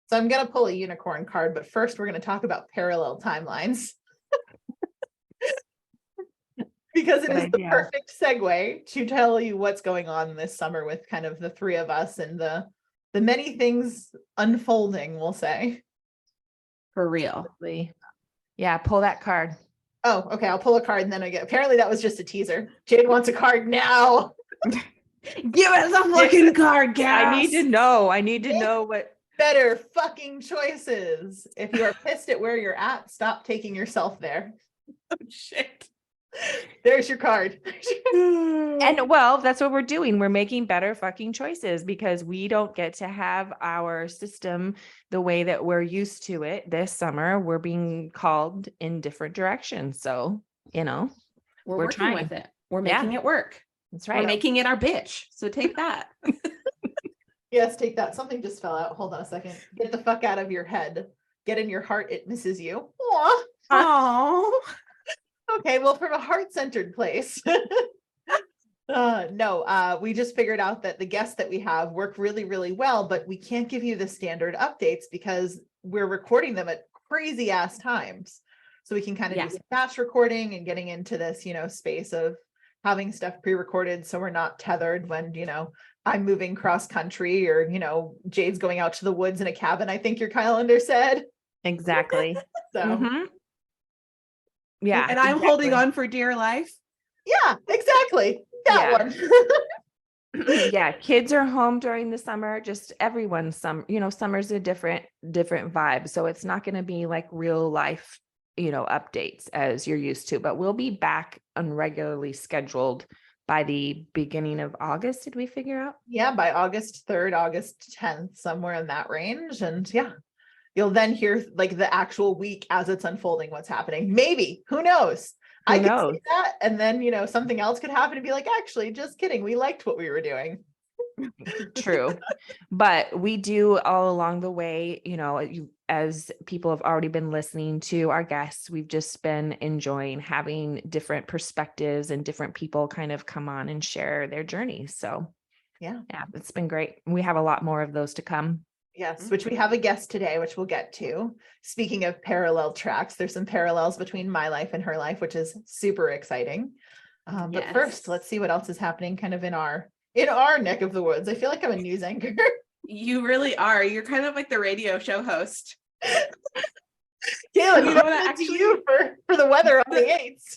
So I'm going to pull a unicorn card, but first we're going to talk about parallel timelines. Because it is the perfect segue to tell you what's going on this summer with kind of the three of us and the many things unfolding, we'll say. For real. Yeah, pull that card. Oh, okay. I'll pull a card and then apparently that was just a teaser. Jade wants a card now. Give us a fucking card, Cass. I need to know what better fucking choices. If you are pissed at where you're at, stop taking yourself there. Oh shit. There's your card. And well, that's what we're doing. We're making better fucking choices because we don't get to have our system the way that we're used to it this summer. We're being called in different directions. So, we're working trying with it. We're making it work. That's right. We're making it our bitch. So take that. Yes, take that. Something just fell out. Hold on a second. Get the fuck out of your head. Get in your heart. It misses you. Oh. Okay, well, from a heart-centered place. We just figured out that the guests that we have work really, really well, but we can't give you the standard updates because we're recording them at crazy ass times. So we can kind of do some batch recording and getting into this, space of having stuff pre-recorded so we're not tethered when, I'm moving cross country or, Jade's going out to the woods in a cabin, I think your calendar said. Exactly. So. Yeah. And I'm holding on for dear life. Yeah, exactly. That one. Yeah, kids are home during the summer, just everyone, summer's a different vibe. So it's not going to be like real life, updates as you're used to, but we'll be back on regularly scheduled by the beginning of August. Did we figure out? Yeah, by August 3rd, August 10th, somewhere in that range. And yeah, you'll then hear like the actual week as it's unfolding what's happening. Maybe, who knows? I could say that, and then, something else could happen and be like, actually, just kidding. We liked what we were doing. True. But we do all along the way, as people have already been listening to our guests, we've just been enjoying having different perspectives and different people kind of come on and share their journeys. So yeah, it's been great. We have a lot more of those to come. Yes, which we have a guest today, which we'll get to. Speaking of parallel tracks, there's some parallels between my life and her life, which is super exciting. But first, let's see what else is happening kind of in our neck of the woods. I feel like I'm a news anchor. You really are. You're kind of like the radio show host. Galen, you know what? Actually, you for the weather on the 8th.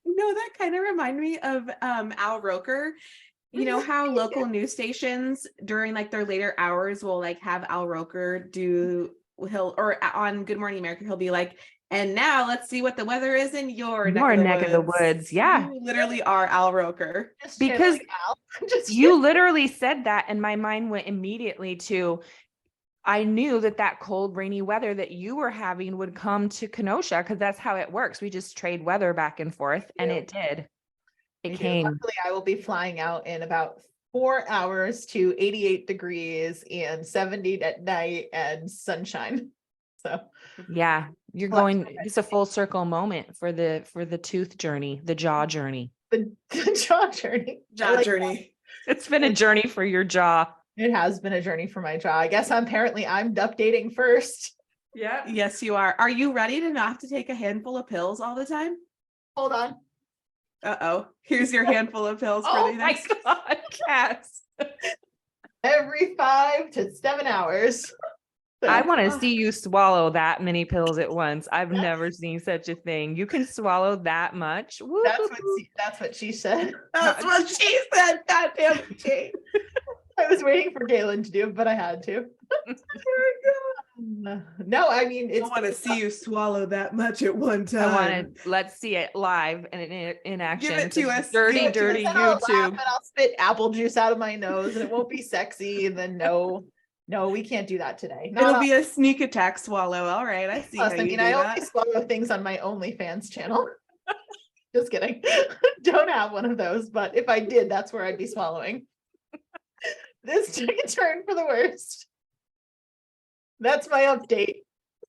That kind of remind me of Al Roker. You know how local news stations during like their later hours will like have Al Roker or on Good Morning America, he'll be like, and now let's see what the weather is in your neck of the woods. Yeah. You literally are Al Roker. Because you literally said that and my mind went immediately to, I knew that cold, rainy weather that you were having would come to Kenosha because that's how it works. We just trade weather back and forth and it did. It came. Luckily, I will be flying out in about 4 hours to 88 degrees and 70 at night and sunshine. So yeah, you're going, it's a full circle moment for the tooth journey, the jaw journey. The jaw journey. Journey. It's been a journey for your jaw. It has been a journey for my jaw. I guess I'm updating first. Yeah. Yes, you are. Are you ready to not have to take a handful of pills all the time? Hold on. Uh-oh. Here's your handful of pills for the next. Oh my God, Cass. Every 5 to 7 hours. So, I want to see you swallow that many pills at once. I've never seen such a thing. You can swallow that much. That's what she said. That's what she said. God damn it, Jade. I was waiting for Galen to do it, but I had to. No, I mean, I want to see you swallow that much at one time. Let's see it live and in action. Give it to us. Dirty YouTube. And I'll spit apple juice out of my nose and it won't be sexy. And then no, we can't do that today. It'll be a sneak attack swallow. All right. I see. I only swallow things on my OnlyFans channel. Just kidding. Don't have one of those, but if I did, that's where I'd be swallowing. This took a turn for the worst. That's my update.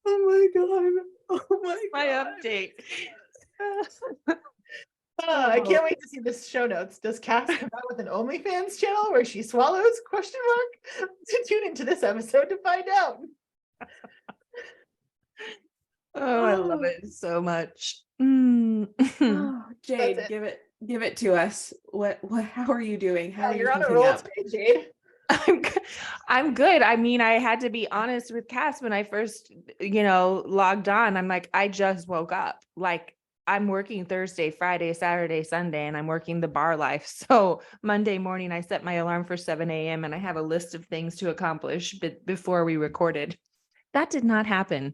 Oh my God. Oh my God. Update. I can't wait to see the show notes. Does Cass come out with an OnlyFans channel where she swallows? Question mark. Tune into this episode to find out. Oh, I love it so much. Mm. Oh, Jade, That's give it to us. How are you doing? How are you You're on a keeping roll up? today, Jade. I'm good. I mean, I had to be honest with Cass when I first, logged on. I'm like, I just woke up. Like, I'm working Thursday, Friday, Saturday, Sunday, and I'm working the bar life. So Monday morning, I set my alarm for 7 a.m. and I have a list of things to accomplish before we recorded. That did not happen.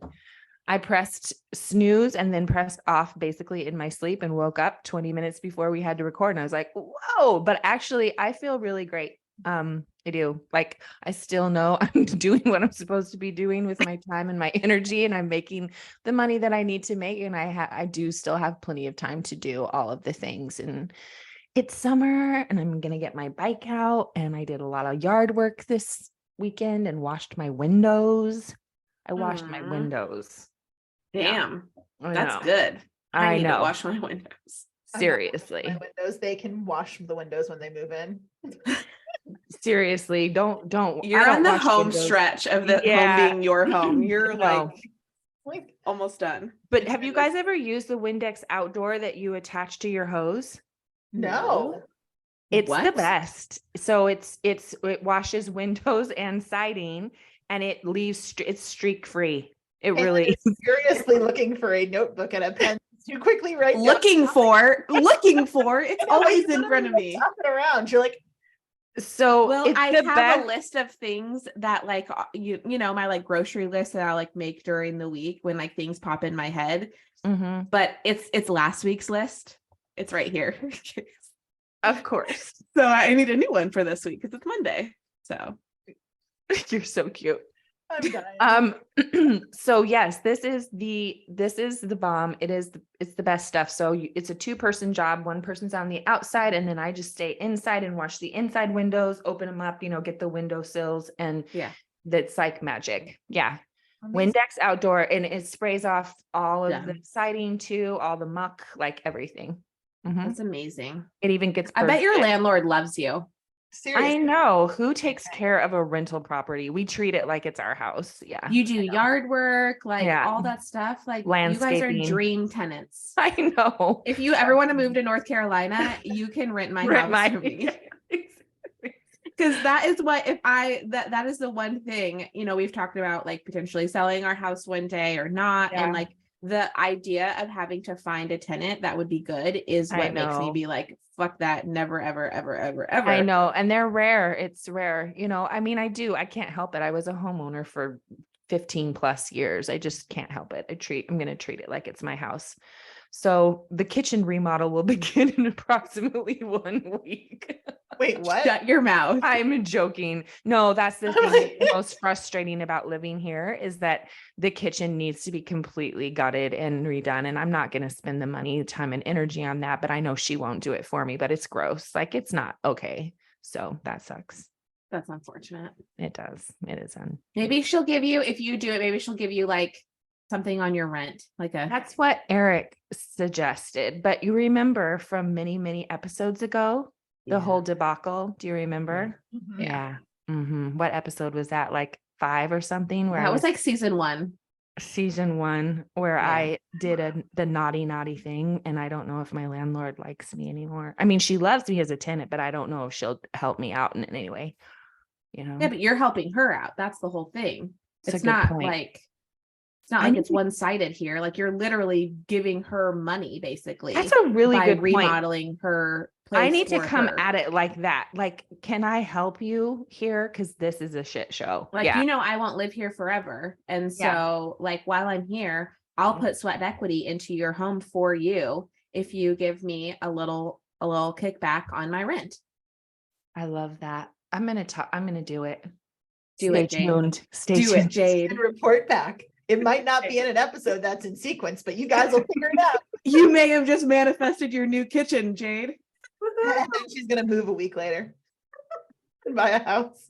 I pressed snooze and then pressed off basically in my sleep and woke up 20 minutes before we had to record. And I was like, whoa, but actually I feel really great. I do. Like, I still know I'm doing what I'm supposed to be doing with my time and my energy, and I'm making the money that I need to make. And I do still have plenty of time to do all of the things. And it's summer and I'm going to get my bike out. And I did a lot of yard work this weekend and washed my windows. I washed my windows. Yeah, Damn, I that's know. good. I need to know. wash my windows. Seriously. My windows, they can wash the windows when they move in. Seriously, don't. You're I don't on the wash home windows. stretch of the home Yeah. being your home. You're No. like almost done. But have you guys ever used the Windex outdoor that you attach to your hose? No. It's the What? best. So it washes windows and siding, and it leaves it's streak free. It really is seriously looking for a notebook and a pen to quickly write down. Looking for it's always in front of me. Toss it around. You're like, so Well, it's I the have best. a list of things that like my like grocery list that I'll like make during the week when like things pop in my head. Mhm. But it's last week's list. It's right here. Of course. So I need a new one for this week because it's Monday. So You're so cute. I'm dying. So yes, this is the bomb. It's the best stuff. So it's a 2-person job. One person's on the outside, and then I just stay inside and wash the inside windows, open them up, get the window sills, and yeah, that's like magic. Yeah. Amazing. Windex outdoor, and it sprays off all of Yeah. the siding too, all the muck, like everything. Mhm. that's amazing. It even gets I bet your bird shit. landlord loves you. Seriously. I know. Who takes care of a rental property? We treat it like it's our house. Yeah. You do yard work, like Yeah. all that stuff. Like you guys are Landscaping. dream tenants. I know. If you ever want to move to North Carolina, you can rent my house for me. Because that is what that is the one thing, we've talked about, like potentially selling our house one day or not. Yeah. And like the idea of having to find a tenant that would be good is I what makes me know. be like, fuck that. Never, ever, ever, ever, ever. I know. And they're rare. It's rare. I mean, I can't help it. I was a homeowner for 15 plus years. I just can't help it. I'm going to treat it like it's my house. So the kitchen remodel will begin in approximately 1 week. Wait, what? Shut your mouth. I'm joking. No, that's the thing that's the most frustrating about living here is that the kitchen needs to be completely gutted and redone. And I'm not going to spend the money, time, and energy on that, but I know she won't do it for me, but it's gross. Like, it's not okay. So that sucks. That's unfortunate. It does. It is. Maybe she'll give you, if you do it, maybe she'll give you like something on your rent. That's what Eric suggested. But you remember from many, many episodes ago, the whole debacle. Do you remember? Mhm. Yeah. Mm-hmm. What episode was that? Like 5 or something? Where that was like season 1. Season 1, where Yeah. I did the naughty thing. And I don't know if my landlord likes me anymore. I mean, she loves me as a tenant, but I don't know if she'll help me out in any way. Yeah, but you're helping her out. That's the whole thing. It's a It's good not point. like it's one-sided here. Like you're literally giving her money basically. That's a really by good point. remodeling her place. I need to for come her. at it like that. Like, can I help you here? Because this is a shit show. Like, yeah. I won't live here forever. And Yeah. so like while I'm here, I'll put sweat equity into your home for you if you give me a little kickback on my rent. I love that. I'm gonna do it. Do Stay it, Jade. tuned. Stay Do tuned. it, Jade. And report back. It might not be in an episode that's in sequence, but you guys will figure it out. You may have just manifested your new kitchen, Jade. And then she's gonna move a week later and buy a house.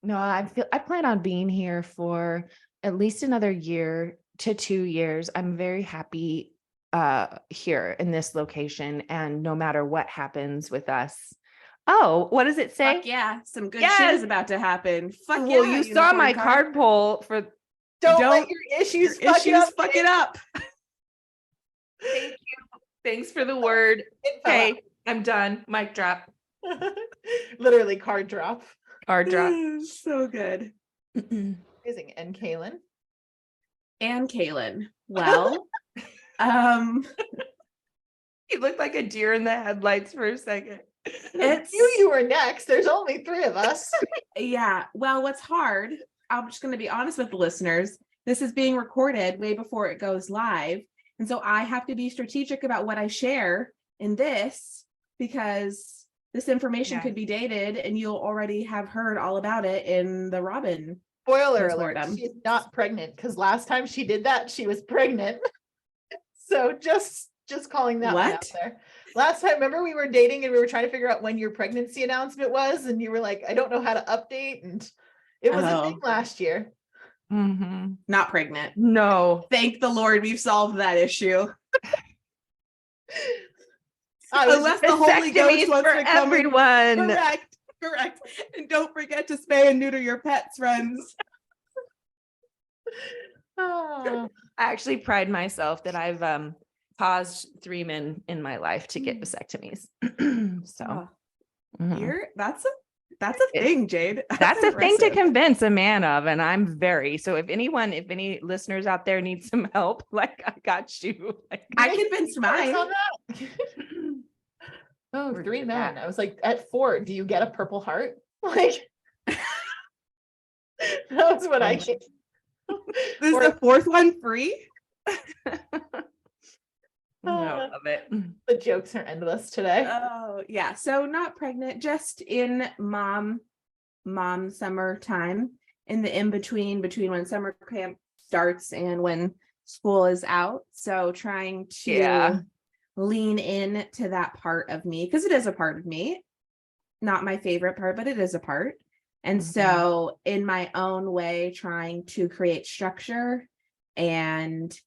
No, I plan on being here for at least another year to 2 years. I'm very happy here in this location, and no matter what happens with us, Oh, what does it say? Fuck yeah, some good shit Yes. is about to happen. Fuck Well, yeah. you saw my unicorn card pull for. Don't Don't- let your issues Your fuck it issues up. fuck it up. Thank you. Thanks for the word. It fell Okay, I'm done. Mic drop. out. Literally card drop. Card drop. So good. Amazing. And Kaylin. And Kaylin. Well, um, You looked like a deer in the headlights for a second. it's You were next. There's only 3 of us. yeah. Well, what's hard, I'm just going to be honest with the listeners. This is being recorded way before it goes live. And so I have to be strategic about what I share in this because this information Yeah. could be dated and you'll already have heard all about it in the Robin. Spoiler alert, Postmortem. she's not pregnant because last time she did that, she was pregnant. So just calling that one out What? there. Last time, remember we were dating and we were trying to figure out when your pregnancy announcement was, and you were like, I don't know how to update, and it was a thing Oh. last year. Mm-hmm. Not pregnant. No. Thank the Lord we've solved that issue. I was Unless the Holy Vasectomies Ghost wants for to come in. everyone. Correct. And don't forget to spay and neuter your pets, friends. Oh, I actually pride myself that I've caused 3 men in my life to get vasectomies. So Oh, mhm. that's a thing, Jade. That's a thing to impressive. convince a man of, and I'm very. So if any listeners out there need some help, like I got you. Like, I convinced mine. on that. Oh, Where'd 3 you get men. that? I was like, at 4, do you get a Purple Heart? Like, that was what I get. This is Or- the 4th one free. I love it. The jokes are endless today. Oh yeah. So not pregnant, just in mom summer time, in the in-between when summer camp starts and when school is out. So trying to Yeah. lean in to that part of me because it is a part of me. Not my favorite part, but it is a part. And Mhm. so in my own way, trying to create structure, and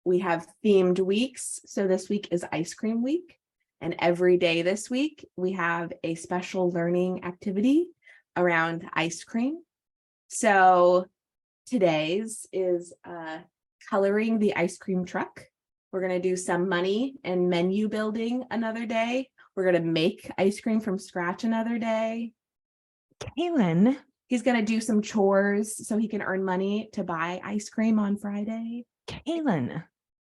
we have themed weeks. So this week is ice cream week. And every day this week, we have a special learning activity around ice cream. So today's is coloring the ice cream truck. We're going to do some money and menu building another day. We're going to make ice cream from scratch another day. Kaylin, He's going to do some chores so he can earn money to buy ice cream on Friday. Kaylin.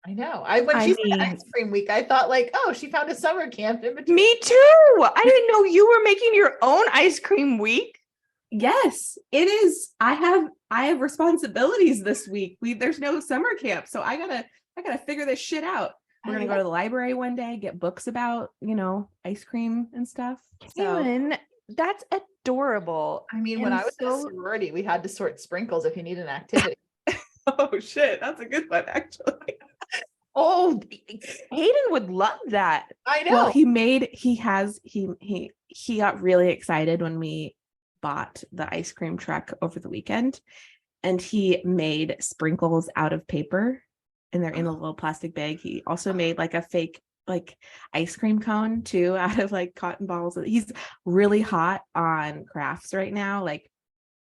I know. When I she said mean- ice cream week, I thought like, oh, she found a summer camp in between. Me too. I didn't know you were making your own ice cream week. Yes, it is. I have responsibilities this week. There's no summer camp, so I gotta figure this shit out. We're gonna go to the library one day, get books about, ice cream and stuff. So Kaylin, that's adorable. I mean, when And I was in a so- sorority, we had to sort sprinkles if you need an activity. oh shit, that's a good one actually. Oh, Hayden would love that. I know. Well, he got really excited when we bought the ice cream truck over the weekend, and he made sprinkles out of paper, and they're in a little plastic bag. He also made like a fake like ice cream cone too out of like cotton balls. He's really hot on crafts right now, like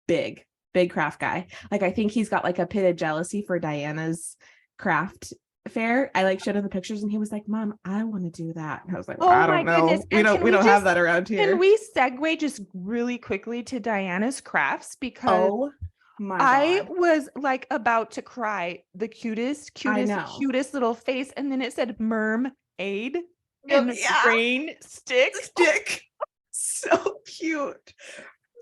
big craft guy. Like I think he's got like a pit of jealousy for Diana's craft fair. I like showed him the pictures and he was like, Mom, I want to do that. And I was like, Oh I my don't know. goodness. We And don't can we have just- that around here. Can we segue just really quickly to Diana's crafts? Because Oh my I God. was like about to cry. The cutest little face. And then it said mermaid and Yeah. rain stick. So cute.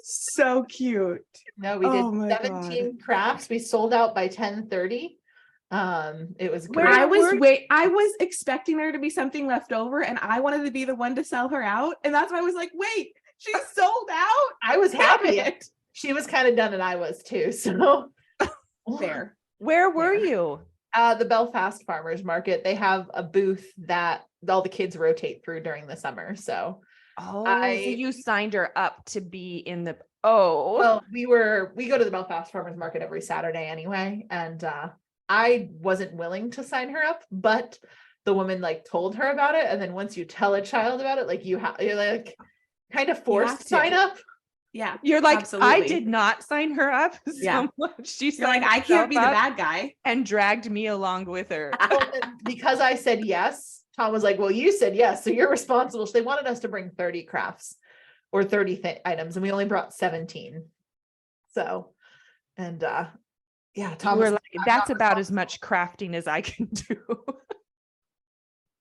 So cute. No, we Oh did my 17 crafts. We sold out by 10:30. It was Where great. I was expecting there to be something left over and I wanted to be the one to sell her out. And that's why I was like, wait, she's sold out? I was Damn happy. it. She was kind of done and I was too. So Fair. Where were There. you? The Belfast Farmers Market, they have a booth that all the kids rotate through during the summer. So Oh, so I- you signed her up to be in the well, we go to the Belfast Farmers Market every Saturday anyway. And I wasn't willing to sign her up, but the woman like told her about it. And then once you tell a child about it, like you're like, kind of have forced to. sign up. Yeah. You're like, I absolutely. did not sign her up. Yeah. She You're like, signed I can't be the herself up bad guy. and dragged me along with her. Well, and because I said yes, Tom was like, well, you said yes, so you're responsible. So they wanted us to bring 30 crafts or 30 items, and we only brought 17. So, and yeah, Tom You was were like, like, "I'm that's not about as much crafting as I can do.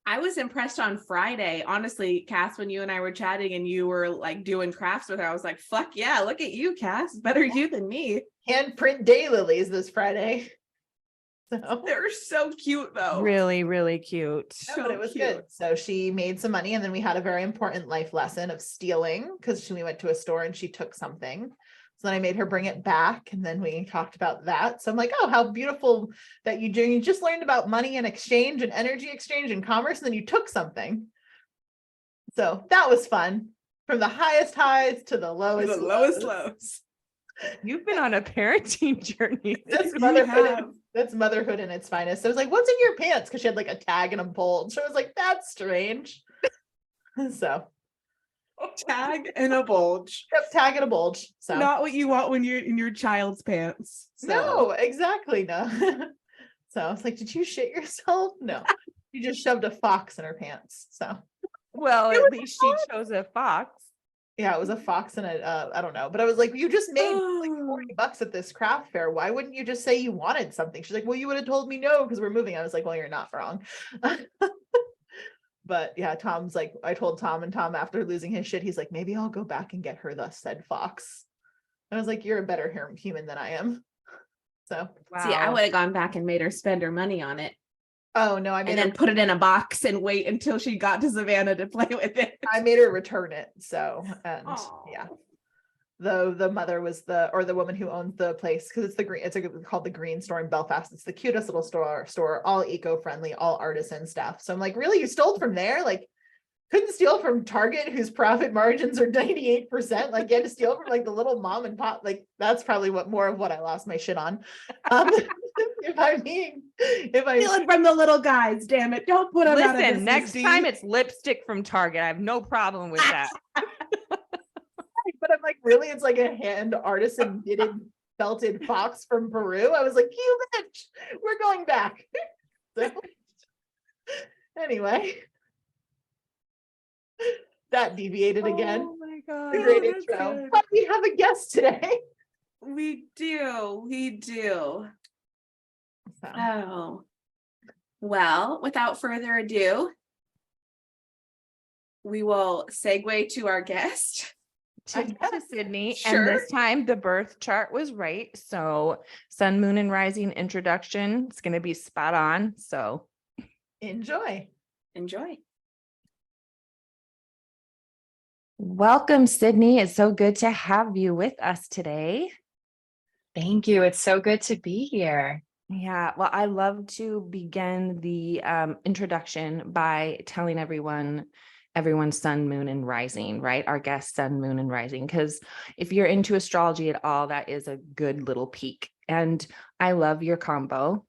I was impressed on Friday, honestly, Cass, when you and I were chatting and you were like doing crafts with her. I was like, fuck yeah, look at you, Cass. Better you than me. handprint daylilies this Friday." So, They're so cute though. Really, really cute. no, but it was good. So she made some money, and then we had a very important life lesson of stealing, because we went to a store and she took something. So then I made her bring it back, and then we talked about that. So I'm like, oh, how beautiful that you just learned about money and exchange and energy exchange and commerce, and then you took something. So that was fun. From the highest highs to the lowest lows. You've been on a parenting journey. That's You motherhood. have. That's motherhood in its finest. So I was like, what's in your pants? Because she had like a tag and a bulge. So I was like, that's strange. So Tag and a bulge. yep, tag and a bulge. So Not what you want when you're in your child's pants. So. no, exactly. No. So I was like, did you shit yourself? No. You just shoved a fox in her pants. So Well, at least she chose a fox. yeah, it was a fox and a I don't know. But I was like, you just made like Oh. $40 at this craft fair. Why wouldn't you just say you wanted something? She's like, well, you would have told me no, because we're moving. I was like, well, you're not wrong. But yeah, Tom's like, I told Tom, and Tom, after losing his shit, he's like, maybe I'll go back and get her the said fox. I was like, you're a better human than I am. So See, I would have gone back and made her spend her money on it. oh no, I made And then put it in a box and wait until she got to Savannah to play with it. I made her return it. So and Aw. yeah. The mother was the woman who owns the place, because it's the green, it's called the Green Store in Belfast. It's the cutest little store, all eco-friendly, all artisan stuff. So I'm like, really, you stole from there? Like, couldn't steal from Target, whose profit margins are 98%. Like, you had to steal from like the little mom and pop. Like, that's probably more of what I lost my shit on. If I'm Stealing from the little guys, damn it. Don't put them out of Listen, business, next D. time it's lipstick from Target. I have no problem with that. but I'm like, really, it's like a hand artisan knitted felted fox from Peru. I was like, you bitch, we're going back. So, anyway, that deviated again. Oh my The God. great that's intro. good. But we have a guest today. We do. So, Oh. Well, without further ado, we will segue to our guest. To Sydney. Sure. And this time the birth chart was right. So sun, moon, and rising introduction. It's going to be spot on. So enjoy. Enjoy. welcome, Sydney. It's so good to have you with us today. Thank you. It's so good to be here. Yeah, well, I love to begin the introduction by telling everyone's sun, moon, and rising, right? Our guest sun, moon, and rising. Because if you're into astrology at all, that is a good little peek. And I love your combo.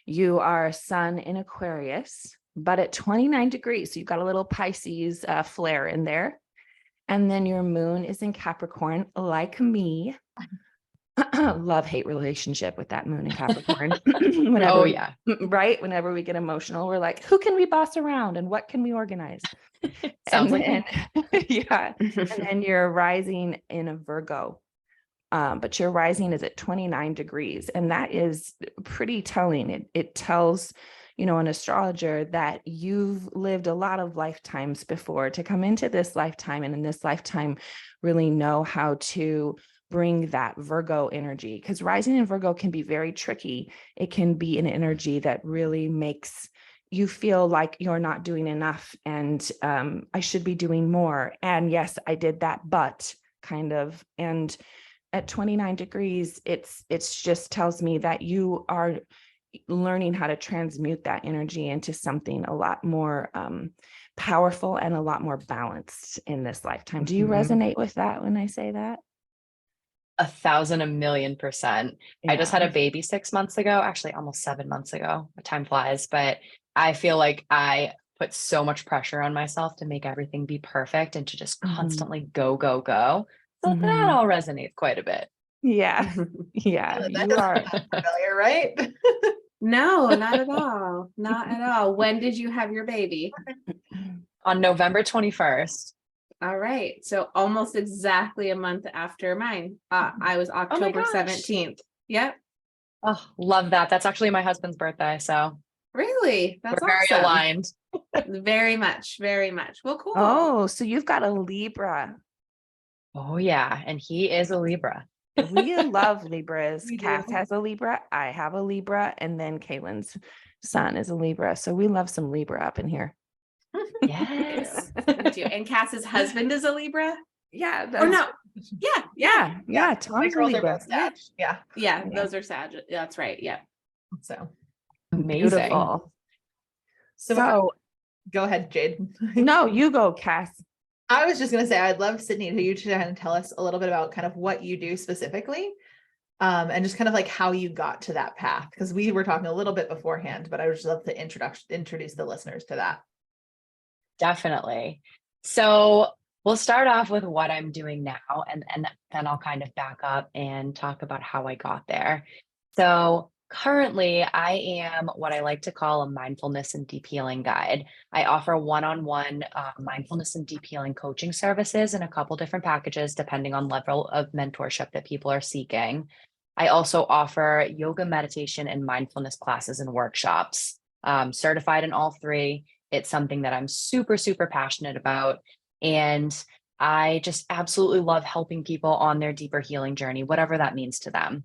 You are sun in Aquarius, but at 29 degrees. So you've got a little Pisces flare in there. And then your moon is in Capricorn, like me. Love-hate relationship with that moon in Capricorn. Oh, yeah. Right? Whenever we get emotional, we're like, who can we boss around and what can we organize? Sounds like then, yeah. And then you're rising in a Virgo. But your rising is at 29 degrees. And that is pretty telling. It tells, an astrologer that you've lived a lot of lifetimes before to come into this lifetime, and in this lifetime really know how to bring that Virgo energy, because rising in Virgo can be very tricky. It can be an energy that really makes you feel like you're not doing enough, and I should be doing more. And yes, I did that, but kind of. And at 29 degrees, it's just tells me that you are learning how to transmute that energy into something a lot more powerful and a lot more balanced in this lifetime. Do you resonate with that when I say that? 1,000, 1,000,000%. I just Yeah. had a baby 6 months ago, actually almost 7 months ago. Time flies, but I feel like I put so much pressure on myself to make everything be perfect and to just Mhm. constantly go, go, go. So that Mhm. all resonates quite a bit. Yeah. Yeah. That You doesn't are. sound familiar, right? No, not at all. Not at all. When did you have your baby? On November 21st. All right. So almost exactly a month after mine. I was Oh my October gosh. 17th. Yep. Oh, love that. That's actually my husband's birthday. So Really? That's we're very awesome. aligned. Very much. Very much. Well, cool. Oh, so you've got a Libra. Oh yeah. And he is a Libra. We love Libras. We do. Cass has a Libra. I have a Libra. And then Kaylin's son is a Libra. So we love some Libra up in here. Yes. We do. And Cass's husband is a Libra? Yeah. Or no. Yeah. Yeah. Yeah. My Tom's a girls are Libra. both Sag. Yeah. Yeah. Yeah. Those are Sag. That's right. Yeah. So Amazing. Beautiful. So- So go ahead, Jade. no, you go, Cass. I was just going to say, I'd love Sydnie to you to kind of tell us a little bit about kind of what you do specifically, and just kind of like how you got to that path. Because we were talking a little bit beforehand, but I would just love to introduce the listeners to that. Definitely. So we'll start off with what I'm doing now, and then I'll kind of back up and talk about how I got there. So currently, I am what I like to call a mindfulness and deep healing guide. I offer one-on-one mindfulness and deep healing coaching services in a couple different packages, depending on level of mentorship that people are seeking. I also offer yoga, meditation, and mindfulness classes and workshops. Certified in all three. It's something that I'm super, super passionate about. And I just absolutely love helping people on their deeper healing journey, whatever that means to them.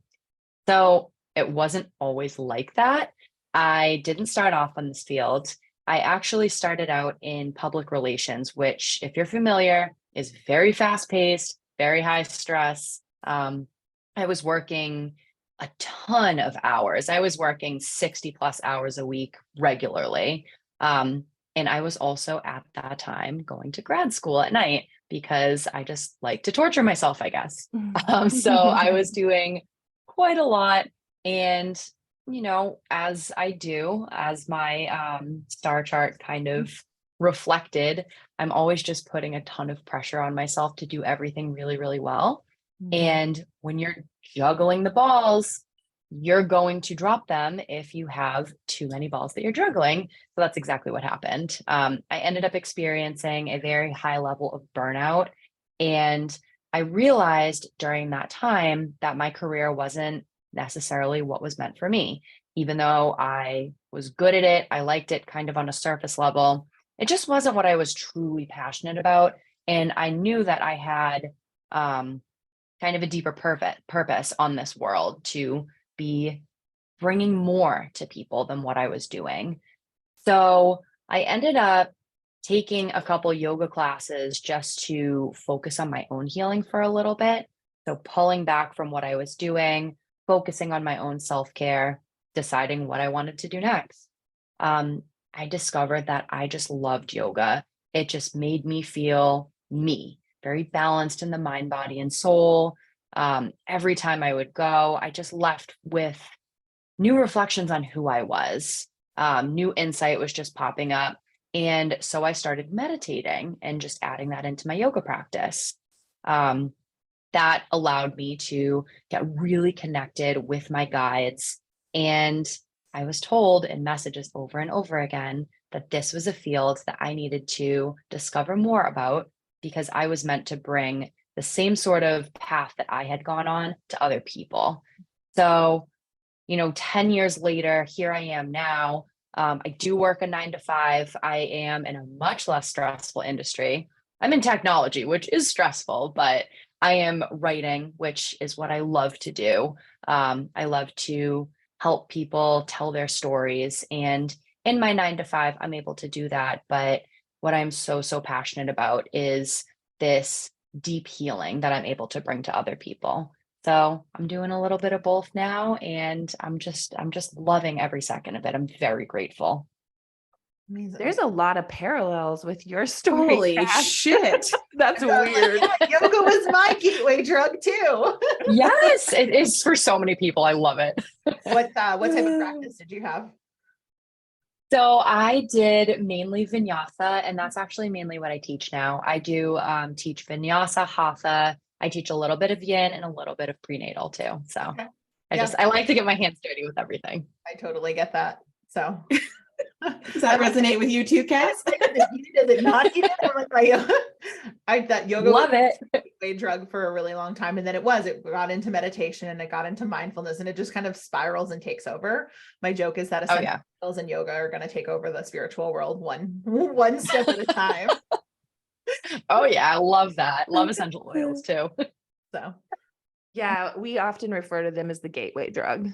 So it wasn't always like that. I didn't start off on this field. I actually started out in public relations, which, if you're familiar, is very fast paced, very high stress. I was working a ton of hours. I was working 60 plus hours a week regularly. And I was also at that time going to grad school at night because I just like to torture myself, I guess. So I was doing quite a lot. And, you know, as I do, as my star chart kind of reflected, I'm always just putting a ton of pressure on myself to do everything really, really well. And when you're juggling the balls, you're going to drop them if you have too many balls that you're juggling. So that's exactly what happened. I ended up experiencing a very high level of burnout. And I realized during that time that my career wasn't necessarily what was meant for me. Even though I was good at it, I liked it kind of on a surface level. It just wasn't what I was truly passionate about. And I knew that I had kind of a deeper purpose on this world to be bringing more to people than what I was doing. So I ended up taking a couple yoga classes just to focus on my own healing for a little bit. So pulling back from what I was doing, focusing on my own self-care, deciding what I wanted to do next. I discovered that I just loved yoga. It just made me feel me, very balanced in the mind, body, and soul. Every time I would go, I just left with new reflections on who I was. New insight was just popping up. And so I started meditating and just adding that into my yoga practice. That allowed me to get really connected with my guides. And I was told in messages over and over again that this was a field that I needed to discover more about because I was meant to bring the same sort of path that I had gone on to other people. So, 10 years later, here I am now. I do work a 9 to 5. I am in a much less stressful industry. I'm in technology, which is stressful, but I am writing, which is what I love to do. I love to help people tell their stories. And in my 9 to 5, I'm able to do that. But what I'm so, so passionate about is this deep healing that I'm able to bring to other people. So I'm doing a little bit of both now, and I'm just loving every second of it. I'm very grateful. Amazing. There's a lot of parallels with your story. Holy Cass. shit. That's I was like, weird. yeah, yoga was my gateway drug too. Yes, it is for so many people. I love it. What type of practice did you have? So I did mainly vinyasa, and that's actually mainly what I teach now. I do teach vinyasa, hatha. I teach a little bit of yin and a little bit of prenatal too. So Okay. I Yeah. I like to get my hands dirty with everything. I totally get that. So Does that resonate with you too, Kes? Is it not heated? I'm like, I that yoga Love was it. a drug for a really long time. And then it got into meditation and it got into mindfulness and it just kind of spirals and takes over. My joke is that Oh essential yeah. oils and yoga are going to take over the spiritual world one step at a time. Oh yeah. I love that. Love essential oils too. So Yeah, we often refer to them as the gateway drug.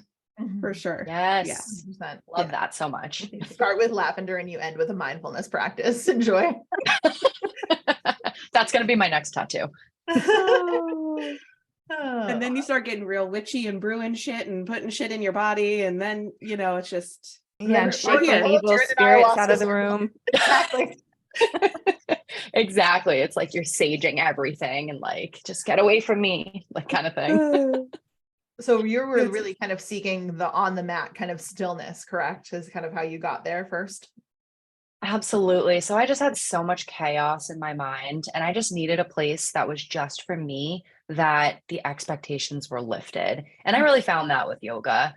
For sure. Yes. 100%. Love that so much. You start with lavender and you end with a mindfulness practice. Enjoy. That's going to be my next tattoo. Oh. And Oh. then you start getting real witchy and brewing shit and putting shit in your body. And then, it's just, Yeah, and We're shaking here. evil Jared and spirits out of ayahuasca. the room. Exactly. Exactly. It's like you're saging everything and like, just get away from me, like kind of thing. So you were It's- really kind of seeking the on the mat kind of stillness, correct? Is kind of how you got there first. Absolutely. So I just had so much chaos in my mind, and I just needed a place that was just for me, that the expectations were lifted. And I really found that with yoga.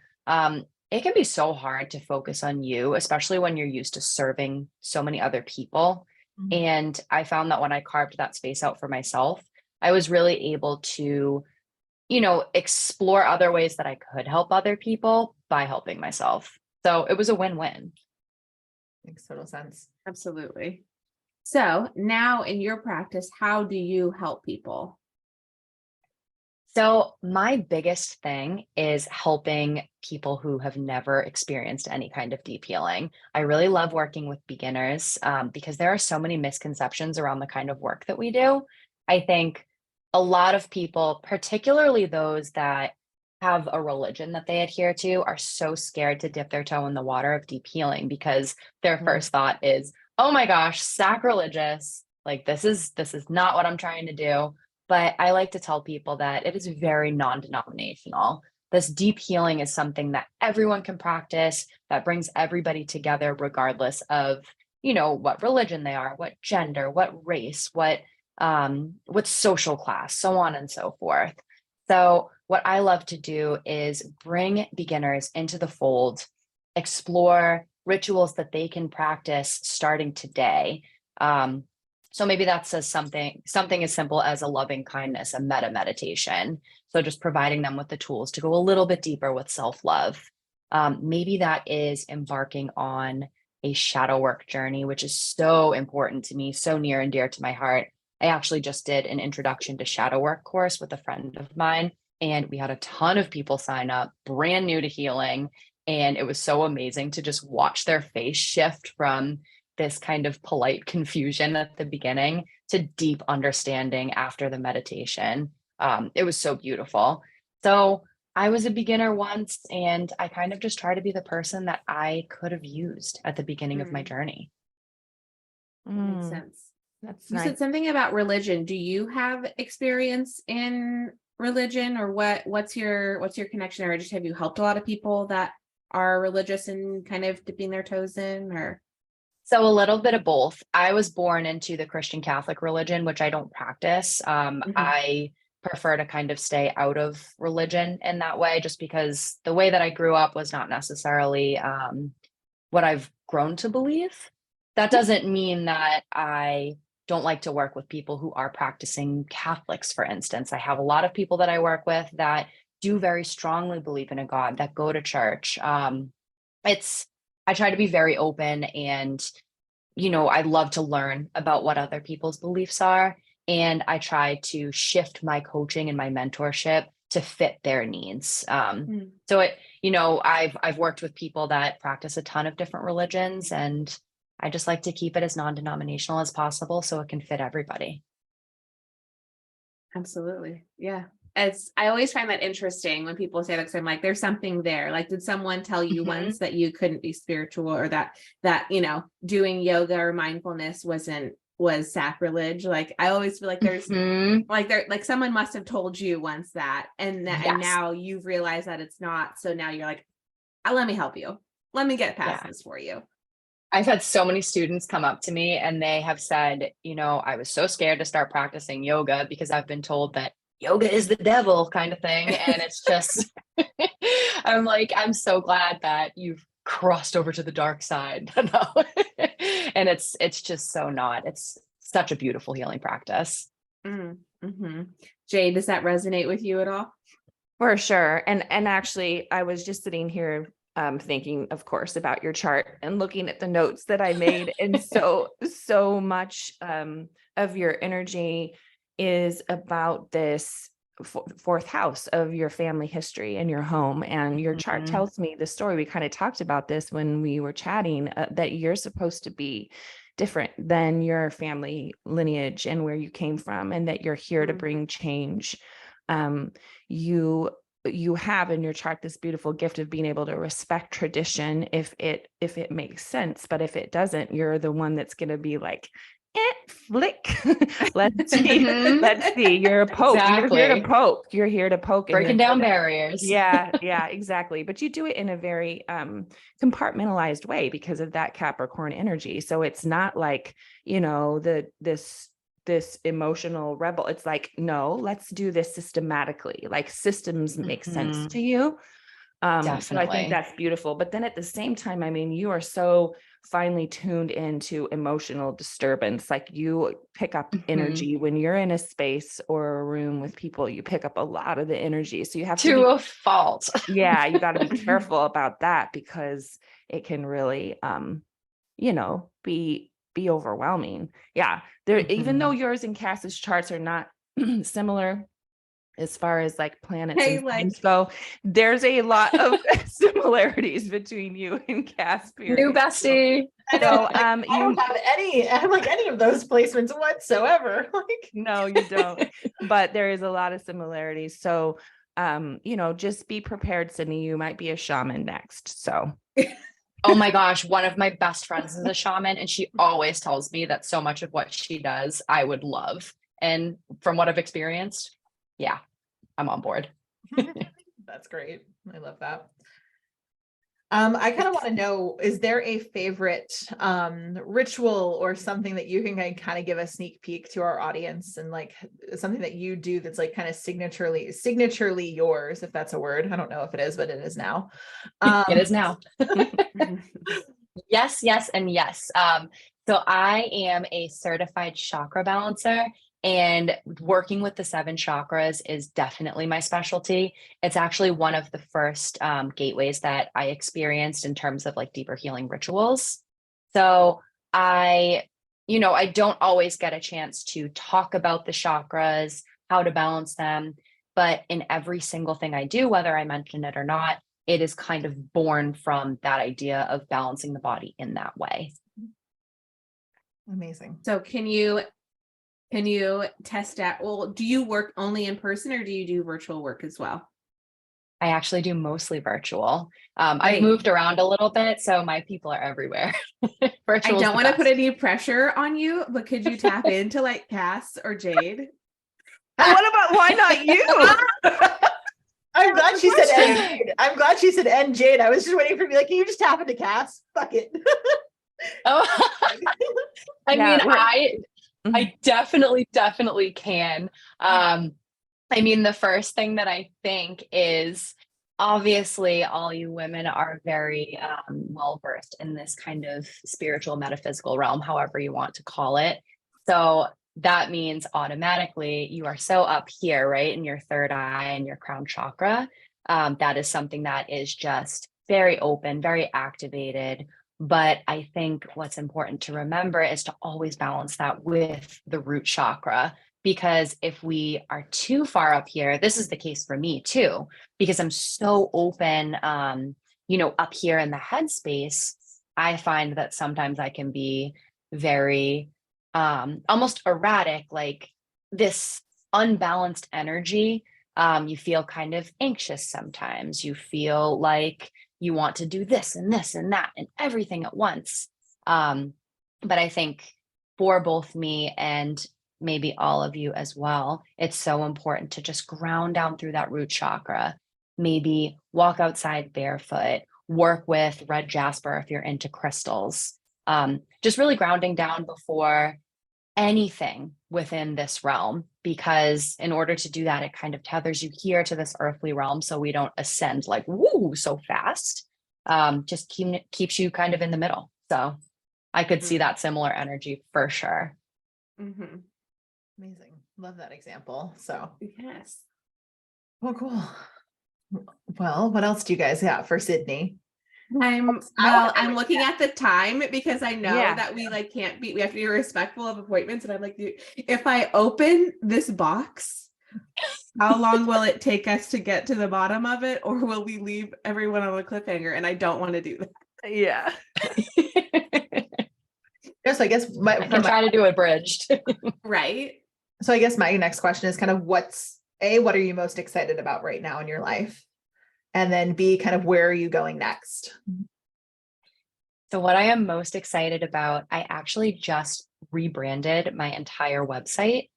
It can be so hard to focus on you, especially when you're used to serving so many other people. Mhm. And I found that when I carved that space out for myself, I was really able to, explore other ways that I could help other people by helping myself. So it was a win-win. Makes total sense. Absolutely. So now in your practice, how do you help people? So my biggest thing is helping people who have never experienced any kind of deep healing. I really love working with beginners because there are so many misconceptions around the kind of work that we do. I think a lot of people, particularly those that have a religion that they adhere to, are so scared to dip their toe in the water of deep healing because their first thought is, oh my gosh, sacrilegious. Like this is not what I'm trying to do. But I like to tell people that it is very non-denominational. This deep healing is something that everyone can practice, that brings everybody together, regardless of, what religion they are, what gender, what race, what social class, so on and so forth. So what I love to do is bring beginners into the fold, explore rituals that they can practice starting today. So maybe that says something as simple as a loving kindness, a metta meditation. So just providing them with the tools to go a little bit deeper with self-love. Maybe that is embarking on a shadow work journey, which is so important to me, so near and dear to my heart. I actually just did an introduction to shadow work course with a friend of mine, and we had a ton of people sign up, brand new to healing. And it was so amazing to just watch their face shift from this kind of polite confusion at the beginning to deep understanding after the meditation. It was so beautiful. So I was a beginner once, and I kind of just try to be the person that I could have used at the beginning of my journey. That makes sense. That's You nice. said something about religion. Do you have experience in religion, or what's your connection, or just have you helped a lot of people that are religious and kind of dipping their toes in, or? So a little bit of both. I was born into the Christian Catholic religion, which I don't practice. I prefer to kind of stay out of religion in that way, just because the way that I grew up was not necessarily what I've grown to believe. That doesn't mean that I don't like to work with people who are practicing Catholics, for instance. I have a lot of people that I work with that do very strongly believe in a God, that go to church. I try to be very open, and, I love to learn about what other people's beliefs are. And I try to shift my coaching and my mentorship to fit their needs. So I've worked with people that practice a ton of different religions, and I just like to keep it as non-denominational as possible so it can fit everybody. Absolutely. Yeah. I always find that interesting when people say that, 'cause I'm like, there's something there. Like, did someone tell you once that you couldn't be spiritual, or that doing yoga or mindfulness was sacrilege? Like, I always feel like there's like someone must have told you once that, and and Yes. now you've realized that it's not. So now you're like, let me help you. Let me get past this for you. I've had so many students come up to me and they have said, I was so scared to start practicing yoga because I've been told that yoga is the devil kind of thing. And it's just, I'm like, I'm so glad that you've crossed over to the dark side. No. And it's just so not. It's such a beautiful healing practice. Mm-hmm. Jade, does that resonate with you at all? For sure. And actually, I was just sitting here thinking, of course, about your chart and looking at the notes that I made. And so much of your energy is about this fourth house of your family history and your home. And your chart tells me the story. We kind of talked about this when we were chatting, that you're supposed to be different than your family lineage and where you came from, and that you're here to bring change. You have in your chart this beautiful gift of being able to respect tradition if it makes sense, but if it doesn't, you're the one that's going to be like, flick. Let's see. You're a poke. Exactly. You're here to poke. Breaking down barriers. Yeah, exactly. But you do it in a very compartmentalized way because of that Capricorn energy. So it's not like, this emotional rebel. It's like, no, let's do this systematically. Like systems make sense to you. So I think that's beautiful. But then at the same time, I mean, you are so finely tuned into emotional disturbance. Like you pick up energy when you're in a space or a room with people, you pick up a lot of the energy. So you have to a fault. Yeah, you got to be careful about that because it can really, be overwhelming. Yeah. There, even though yours and Cass's charts are not similar as far as like planets and signs go, there's a lot of similarities between you and Cass. New bestie. I know. I don't have any of those placements whatsoever. No, you don't. But there is a lot of similarities. So, just be prepared, Sydnie. You might be a shaman next. So. Oh my gosh, one of my best friends is a shaman, and she always tells me that so much of what she does, I would love. And from what I've experienced, yeah, I'm on board. That's great. I love that. I kind of want to know, is there a favorite ritual or something that you can kind of give a sneak peek to our audience, and like something that you do that's like kind of signaturely yours, if that's a word? I don't know if it is, but it is now. It is now. Yes, and yes. So I am a certified chakra balancer, and working with the 7 chakras is definitely my specialty. It's actually one of the first gateways that I experienced in terms of like deeper healing rituals. So I don't always get a chance to talk about the chakras, how to balance them, but in every single thing I do, whether I mention it or not, it is kind of born from that idea of balancing the body in that way. Amazing. So can you test out, well, do you work only in person or do you do virtual work as well? I actually do mostly virtual. I've moved around a little bit, so my people are everywhere. I don't want to put any pressure on you, but could you tap into like Cass or Jade? Why not you? I'm glad she said and Jade. I'm glad she said and Jade. I was just waiting for me, like, can you just tap into Cass? Fuck it. Oh, I definitely can. I mean, the first thing that I think is, obviously all you women are very well versed in this kind of spiritual metaphysical realm, however you want to call it. So that means automatically you are so up here, right, in your third eye and your crown chakra. That is something that is just very open, very activated. But I think what's important to remember is to always balance that with the root chakra, because if we are too far up here, this is the case for me too, because I'm so open, up here in the headspace, I find that sometimes I can be very almost erratic, like this unbalanced energy. You feel kind of anxious sometimes. You feel like you want to do this and this and that and everything at once. But I think for both me and maybe all of you as well, it's so important to just ground down through that root chakra. Maybe walk outside barefoot, work with red jasper if you're into crystals. just really grounding down before anything within this realm, because in order to do that, it kind of tethers you here to this earthly realm so we don't ascend like woo so fast. Just keeps you kind of in the middle. So I could see that similar energy for sure. Mm-hmm. Amazing. Love that example. So Yes. well, cool. Well, what else do you guys got for Sydney? I'm looking at the time because I know Yeah. that we like can't be, we have to be respectful of appointments. And I'm like, if I open this box, how long will it take us to get to the bottom of it? Or will we leave everyone on a cliffhanger? And I don't want to do that. Yeah. Yes, I guess I can try to do it bridged. Right. so I guess my next question is kind of what are you most excited about right now in your life? And then B, kind of where are you going next? So what I am most excited about, I actually just rebranded my entire website.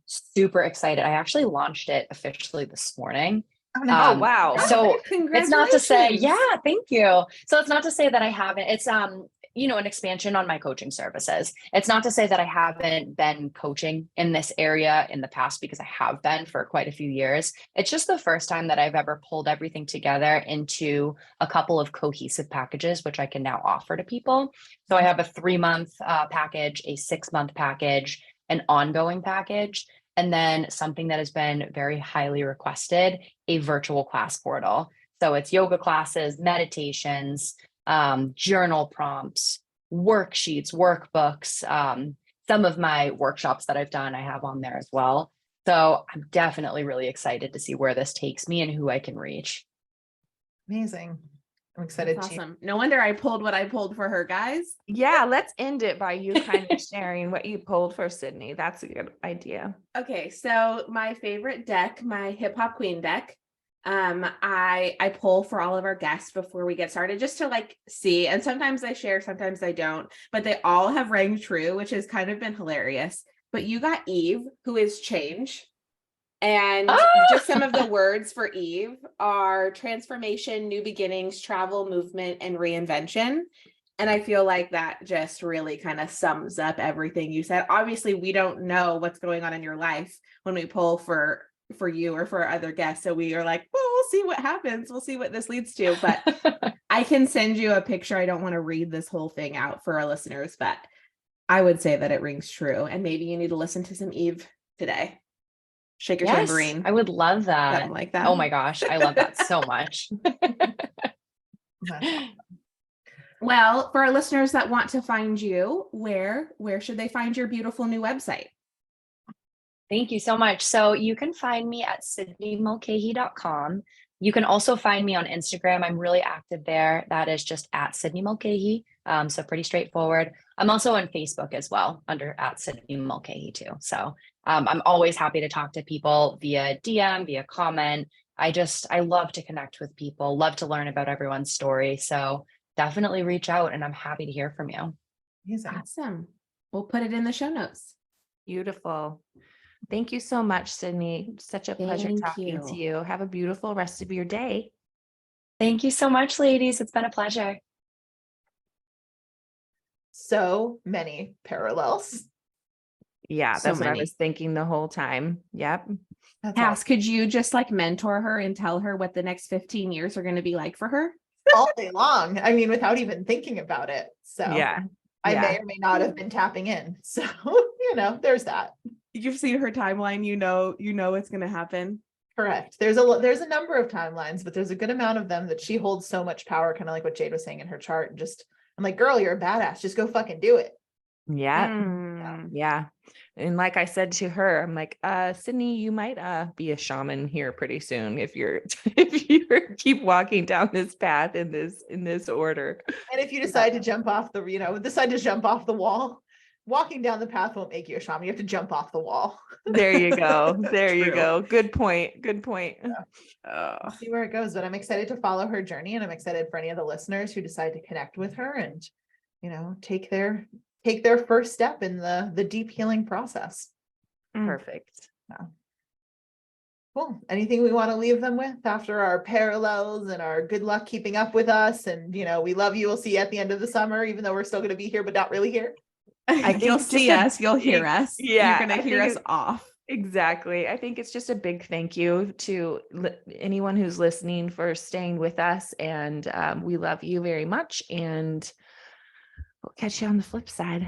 Super excited. I actually launched it officially this morning. Oh, wow. So it's not to say, Congratulations. yeah, thank you. So it's not to say that I haven't, it's an expansion on my coaching services. It's not to say that I haven't been coaching in this area in the past, because I have been for quite a few years. It's just the first time that I've ever pulled everything together into a couple of cohesive packages, which I can now offer to people. So I have a 3-month package, a 6-month package, an ongoing package, and then something that has been very highly requested, a virtual class portal. So it's yoga classes, meditations, journal prompts, worksheets, workbooks. Some of my workshops that I've done, I have on there as well. So I'm definitely really excited to see where this takes me and who I can reach. Amazing. I'm excited That's to. awesome. No wonder I pulled what I pulled for her, guys. Yeah, let's end it by you kind of sharing what you pulled for Sydney. That's a good idea. Okay, so my favorite deck, my hip hop queen deck, I pull for all of our guests before we get started just to like see, and sometimes I share, sometimes I don't, but they all have rang true, which has kind of been hilarious. But you got Eve, who is change. And just some of the words for Eve are transformation, new beginnings, travel, movement, and reinvention. And I feel like that just really kind of sums up everything you said. Obviously, we don't know what's going on in your life when we pull for you or for our other guests. So we are like, well, we'll see what happens. We'll see what this leads to. But I can send you a picture. I don't want to read this whole thing out for our listeners, but I would say that it rings true. And maybe you need to listen to some Eve today. Shake your tambourine. I would love that. Something like that. Oh my gosh, I love that so much. Well, for our listeners that want to find you, where should they find your beautiful new website? Thank you so much. So you can find me at sydniemulcahy.com. You can also find me on Instagram. I'm really active there. That is just at Sydnie Mulcahy. So pretty straightforward. I'm also on Facebook as well under at Sydnie Mulcahy too. So I'm always happy to talk to people via DM, via comment. I love to connect with people, love to learn about everyone's story. So definitely reach out and I'm happy to hear from you. Amazing. Awesome. We'll put it in the show notes. Beautiful. Thank you so much, Sydney. Such a pleasure Thank talking to you. Have a beautiful rest of your day. Thank you so much, ladies. It's been a pleasure. So many parallels. Yeah, So that's what I many. was thinking the whole time. Yep. That's Cass, could you just like mentor her and tell her what the next 15 years are going to be like for her? all day long. I mean, without even thinking about it. So Yeah. I Yeah. may or may not have been tapping in. So, there's that. You've seen her timeline, you know it's going to happen. Correct. There's a number of timelines, but there's a good amount of them that she holds so much power, kind of like what Jade was saying in her chart. And I'm like, girl, you're a badass. Just go fucking do it. Yeah. Mm. Yeah. And like I said to her, I'm like, Sydney, you might be a shaman here pretty soon if you keep walking down this path in this order. And if you decide to jump off the wall, walking down the path won't make you a shaman. You have to jump off the wall. There you go. There you True. go. Good point. Good point. We'll see where it goes, but I'm excited to follow her journey, and I'm excited for any of the listeners who decide to connect with her and, take their first step in the deep healing process. Perfect. Yeah. Cool. Anything we want to leave them with after our parallels and our good luck keeping up with us? And, we love you. We'll see you at the end of the summer, even though we're still going to be here, but not really here. You'll see us, you'll hear us. Yeah, You're going to hear us off. Exactly. I think it's just a big thank you to anyone who's listening for staying with us. And we love you very much. And we'll catch you on the flip side.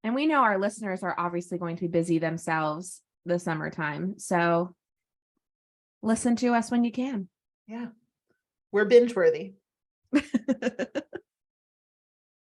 And we know our listeners are obviously going to be busy themselves the summertime. So listen to us when you can. Yeah. We're binge worthy.